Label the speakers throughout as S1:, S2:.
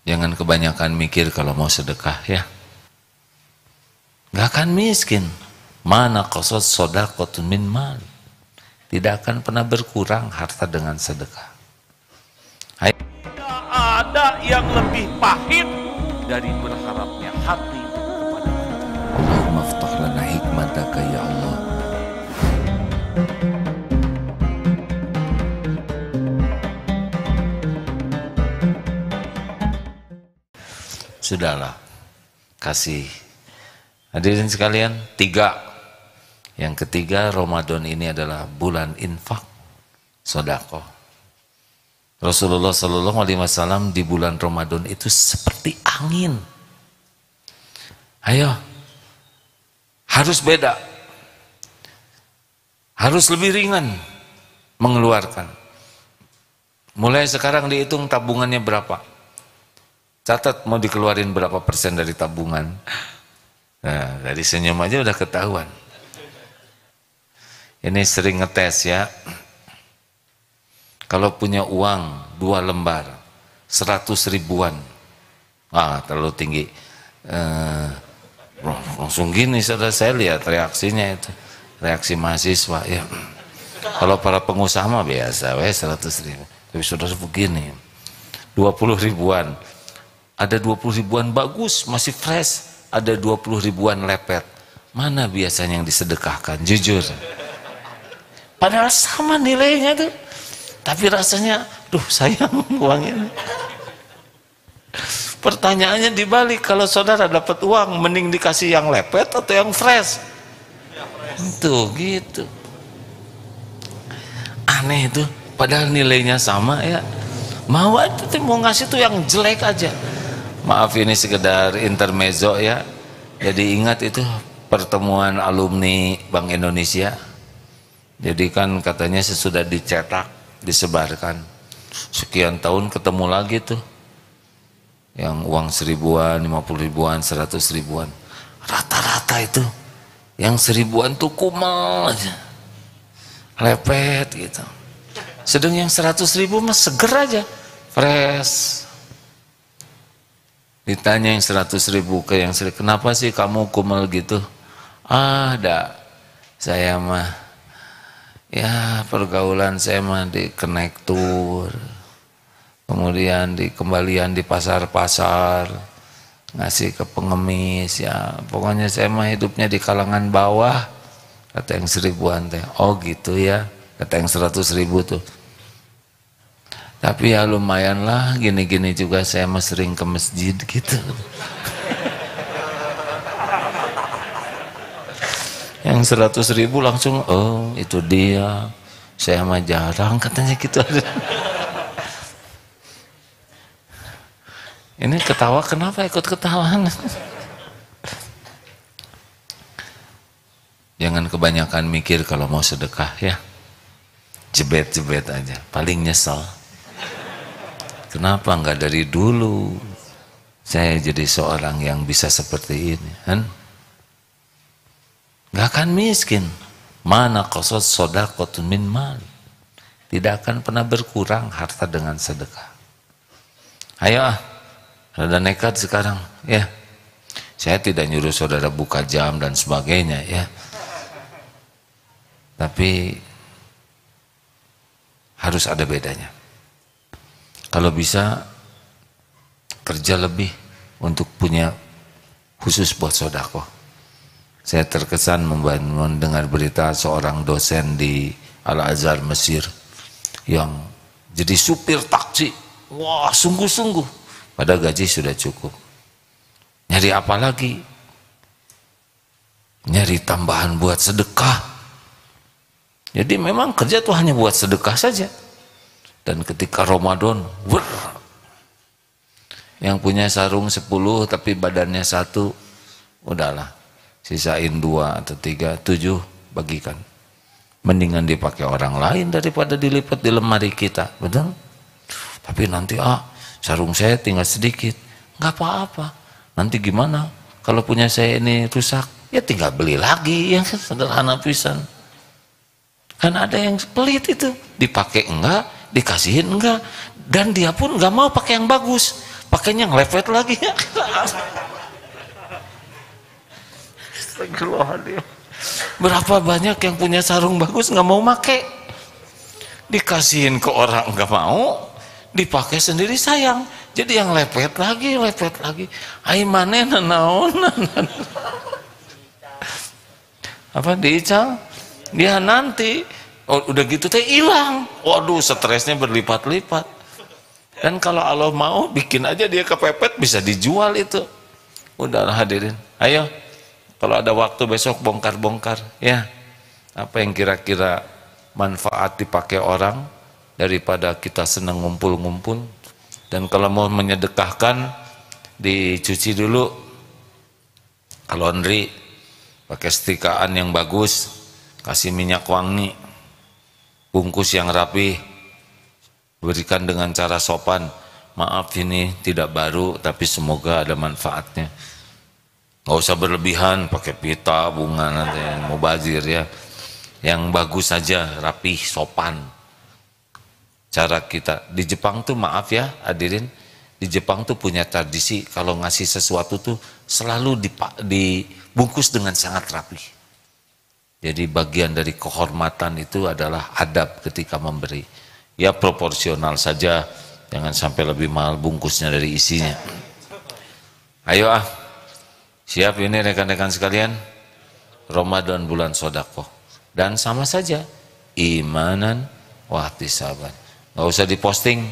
S1: Jangan kebanyakan mikir kalau mau sedekah ya. Gak akan miskin. Mana qasad shadaqatun min mal. Tidak akan pernah berkurang harta dengan sedekah.
S2: Tidak ada yang lebih pahit dari berharapnya hati kepada Allah.
S1: Allahumma ftah lana hikmataka ya Allah. Sudahlah, kasih. Hadirin sekalian, 3. Yang ketiga, Ramadan ini adalah bulan infak, sedekah. Rasulullah SAW di bulan Ramadan itu seperti angin. Ayo, harus beda, harus lebih ringan mengeluarkan. Mulai sekarang dihitung tabungannya berapa. Catat mau dikeluarin berapa persen dari tabungan. Nah, dari senyum aja udah ketahuan. Ini sering ngetes ya. Kalau punya uang 2 lembar 100 ribuan, terlalu tinggi. Langsung gini, saya lihat reaksinya itu, reaksi mahasiswa ya. Kalau para pengusaha mah biasa, 100 ribu. Tapi saudara begini, 20 ribuan. Ada 20 ribuan bagus, masih fresh. Ada 20 ribuan lepet. Mana biasanya yang disedekahkan? Jujur. Padahal sama nilainya tuh. Tapi rasanya, sayang uangnya. Pertanyaannya dibalik, kalau saudara dapat uang, mending dikasih yang lepet atau yang fresh? Tuh gitu. Aneh itu. Padahal nilainya sama ya. Mau ngasih tuh yang jelek aja. Maaf ini sekedar intermezzo ya. Jadi ingat itu pertemuan alumni Bank Indonesia. Jadi kan katanya sesudah dicetak, disebarkan, sekian tahun ketemu lagi tuh yang uang 1000-an, 50 ribuan, 100 ribuan. Rata-rata itu yang 1000-an tuh kumal aja, lepet gitu. Sedang yang 100 ribu mah seger aja, fresh. Ditanya yang 100 ribu ke yang 1000, kenapa sih kamu kumel gitu? Saya mah ya pergaulan saya mah di konektur, kemudian di kembalian di pasar-pasar, ngasih ke pengemis ya. Pokoknya saya mah hidupnya di kalangan bawah, kata yang 1000-an teh. Oh gitu ya, kata yang 100 ribu tuh. Tapi ya lumayan lah, gini-gini juga saya mah sering ke masjid gitu. Yang 100 ribu langsung, oh itu dia, saya mah jarang katanya gitu. Ini ketawa kenapa ikut ketawa? Jangan kebanyakan mikir kalau mau sedekah ya. Jebet-jebet aja, paling nyesel. Kenapa enggak dari dulu saya jadi seorang yang bisa seperti ini kan? Enggak akan miskin. Mana qasad shadaqatun min mal. Tidak akan pernah berkurang harta dengan sedekah. Ayo rada nekat sekarang ya. Saya tidak nyuruh saudara buka jam dan sebagainya ya. Tapi harus ada bedanya. Kalau bisa kerja lebih untuk punya khusus buat sodako. Saya terkesan mendengar berita seorang dosen di Al-Azhar Mesir yang jadi supir taksi. Wah, sungguh-sungguh. Padahal gaji sudah cukup. Nyari apa lagi? Nyari tambahan buat sedekah. Jadi memang kerja tuh hanya buat sedekah saja. Dan ketika Ramadan, yang punya sarung 10 tapi badannya 1, udahlah, sisain 2 atau 3, 7 bagikan. Mendingan dipakai orang lain daripada dilipat di lemari kita, betul? Tapi nanti sarung saya tinggal sedikit, nggak apa-apa. Nanti gimana? Kalau punya saya ini rusak, ya tinggal beli lagi, yang sederhana pisan. Kan ada yang pelit itu, dipakai enggak, dikasihin enggak, dan dia pun enggak mau pakai yang bagus, pakainya ngelepet lagi ya. Astagfirullahaladzim. Berapa banyak yang punya sarung bagus nggak mau make, dikasihin ke orang nggak mau, dipakai sendiri sayang, jadi yang lepet lagi. Ai maneh naon apa diical dia nanti udah gitu teh hilang, waduh stresnya berlipat-lipat. Dan kalau Allah mau bikin aja dia kepepet, bisa dijual itu. Udahlah hadirin, ayo kalau ada waktu besok bongkar-bongkar ya, apa yang kira-kira manfaat dipakai orang daripada kita senang ngumpul-ngumpul. Dan kalau mau menyedekahkan, dicuci dulu ke laundry, pakai setikaan yang bagus, kasih minyak wangi, bungkus yang rapi, berikan dengan cara sopan. Maaf ini tidak baru, tapi semoga ada manfaatnya. Nggak usah berlebihan, pakai pita, bunga nanti yang mubazir ya. Yang bagus saja, rapi, sopan. Cara kita di Jepang tuh, maaf ya hadirin, di Jepang tuh punya tradisi kalau ngasih sesuatu tuh selalu dibungkus dengan sangat rapi. Jadi bagian dari kehormatan itu adalah adab ketika memberi. Ya proporsional saja, jangan sampai lebih mahal bungkusnya dari isinya. Ayo siap ini rekan-rekan sekalian, Ramadan bulan sodako. Dan sama saja, imanan wahtisaban. Nggak usah diposting.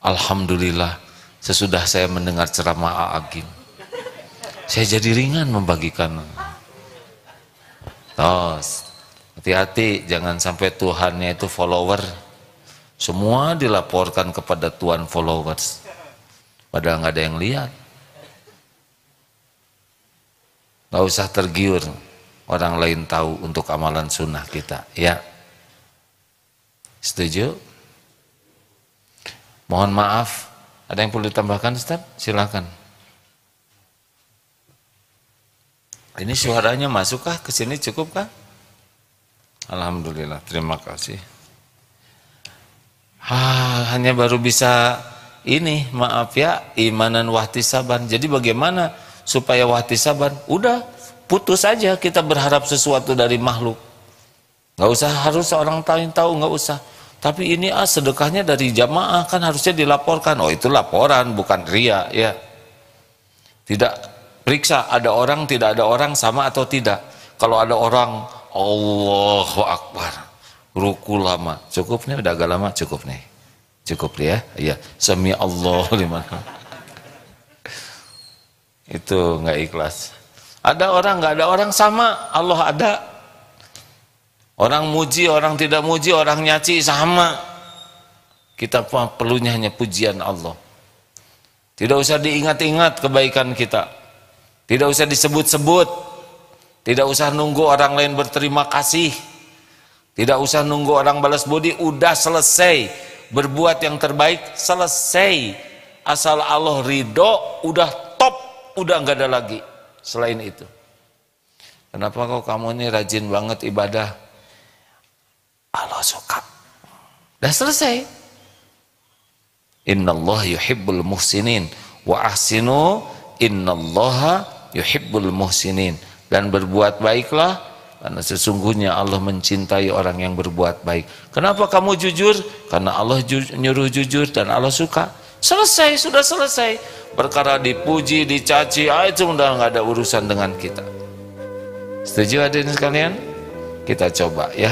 S1: Alhamdulillah, sesudah saya mendengar ceramah Agim, saya jadi ringan membagikan. Tos, hati-hati, jangan sampai Tuhannya itu follower. Semua dilaporkan kepada Tuhan followers, padahal nggak ada yang lihat. Nggak usah tergiur orang lain tahu untuk amalan sunnah kita ya. Setuju? Mohon maaf, ada yang perlu ditambahkan Ustaz? Silakan. Ini suaranya masukkah ke sini, cukupkah? Alhamdulillah, terima kasih. Hanya baru bisa ini, maaf ya, imanan wahtisaban. Jadi bagaimana supaya wahtisaban? Udah, putus saja kita berharap sesuatu dari makhluk. Nggak usah harus orang lain tahu, nggak usah. Tapi ini sedekahnya dari jamaah, kan harusnya dilaporkan. Oh itu laporan, bukan ria ya. Tidak periksa ada orang, tidak ada orang, sama atau tidak. Kalau ada orang, Allahu Akbar, ruku lama, cukup nih, udah agak lama, cukup nih, cukup ya. Iya, sami Allah liman. Itu nggak ikhlas. Ada orang, nggak ada orang, sama, Allah ada. Orang muji, orang tidak muji, orang nyaci, sama. Kita perlunya hanya pujian Allah. Tidak usah diingat-ingat kebaikan kita, tidak usah disebut-sebut, tidak usah nunggu orang lain berterima kasih, tidak usah nunggu orang balas budi. Udah selesai berbuat yang terbaik, selesai. Asal Allah ridho, udah top, udah nggak ada lagi selain itu. Kenapa kok kamu ini rajin banget ibadah? Allah suka. Dah selesai. Innallaha yuhibbul muhsinin wa ahsinu innallaha yuhibbul muhsinin. Dan berbuat baiklah, karena sesungguhnya Allah mencintai orang yang berbuat baik. Kenapa kamu jujur? Karena Allah nyuruh jujur dan Allah suka. Selesai, sudah selesai. Perkara dipuji, dicaci, itu udah nggak ada urusan dengan kita. Setuju hadirin sekalian? Kita coba ya.